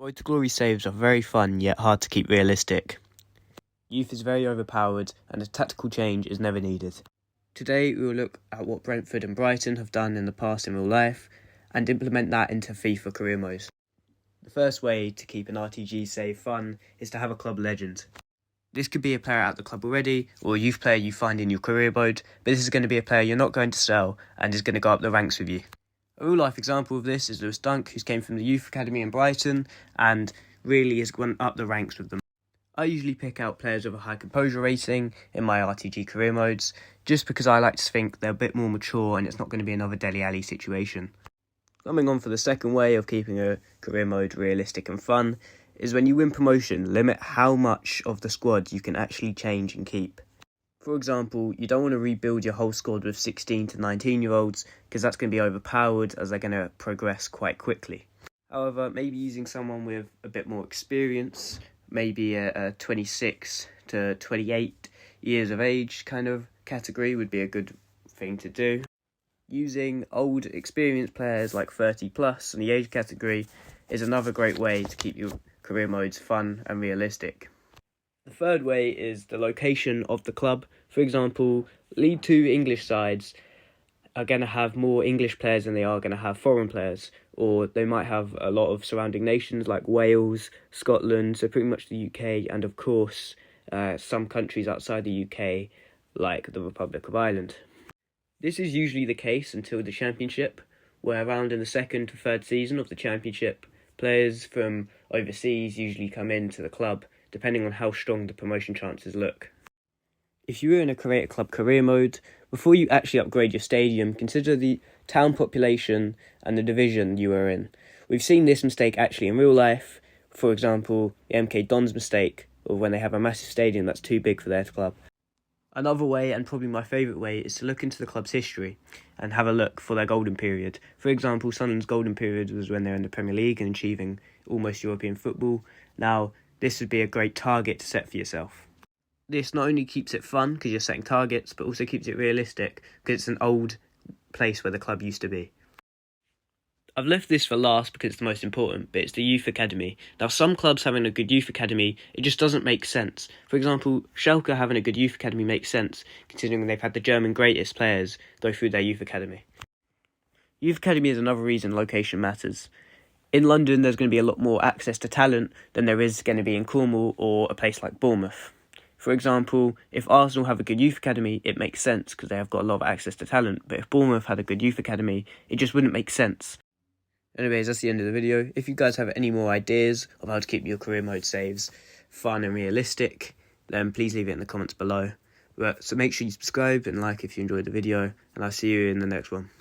Road to Glory saves are very fun yet hard to keep realistic. Youth is very overpowered and a tactical change is never needed. Today we will look at what Brentford and Brighton have done in the past in real life and implement that into FIFA career modes. The first way to keep an RTG save fun is to have a club legend. This could be a player at the club already or a youth player you find in your career mode, but this is going to be a player you're not going to sell and is going to go up the ranks with you. A real life example of this is Lewis Dunk, who came from the youth academy in Brighton and really has gone up the ranks with them. I usually pick out players with a high composure rating in my RTG career modes, just because I like to think they're a bit more mature and it's not going to be another Dele Alli situation. Coming on for the second way of keeping a career mode realistic and fun is when you win promotion, limit how much of the squad you can actually change and keep. For example, you don't want to rebuild your whole squad with 16 to 19-year-olds because that's going to be overpowered as they're going to progress quite quickly. However, maybe using someone with a bit more experience, maybe a 26 to 28 years of age kind of category would be a good thing to do. Using old experienced players like 30 plus in the age category is another great way to keep your career modes fun and realistic. The third way is the location of the club. For example, League 2 English sides are going to have more English players than they are going to have foreign players, or they might have a lot of surrounding nations like Wales, Scotland, so pretty much the UK, and of course some countries outside the UK like the Republic of Ireland. This is usually the case until the Championship, where around in the second to third season of the Championship, players from overseas usually come into the club, depending on how strong the promotion chances look. If you are in a create a club career mode, before you actually upgrade your stadium, consider the town population and the division you are in. We've seen this mistake actually in real life, for example, the MK Dons mistake, or when they have a massive stadium that's too big for their club. Another way, and probably my favourite way, is to look into the club's history and have a look for their golden period. For example, Sunderland's golden period was when they're in the Premier League and achieving almost European football. Now, this would be a great target to set for yourself. This not only keeps it fun because you're setting targets, but also keeps it realistic because it's an old place where the club used to be. I've left this for last because it's the most important, but it's the youth academy. Now, some clubs having a good youth academy, it just doesn't make sense. For example, Schalke having a good youth academy makes sense, considering they've had the German greatest players go through their youth academy. Youth academy is another reason location matters. In London, there's going to be a lot more access to talent than there is going to be in Cornwall or a place like Bournemouth. For example, if Arsenal have a good youth academy, it makes sense because they have got a lot of access to talent, but if Bournemouth had a good youth academy, it just wouldn't make sense. Anyways, that's the end of the video. If you guys have any more ideas of how to keep your career mode saves fun and realistic, then please leave it in the comments below. So make sure you subscribe and like if you enjoyed the video, and I'll see you in the next one.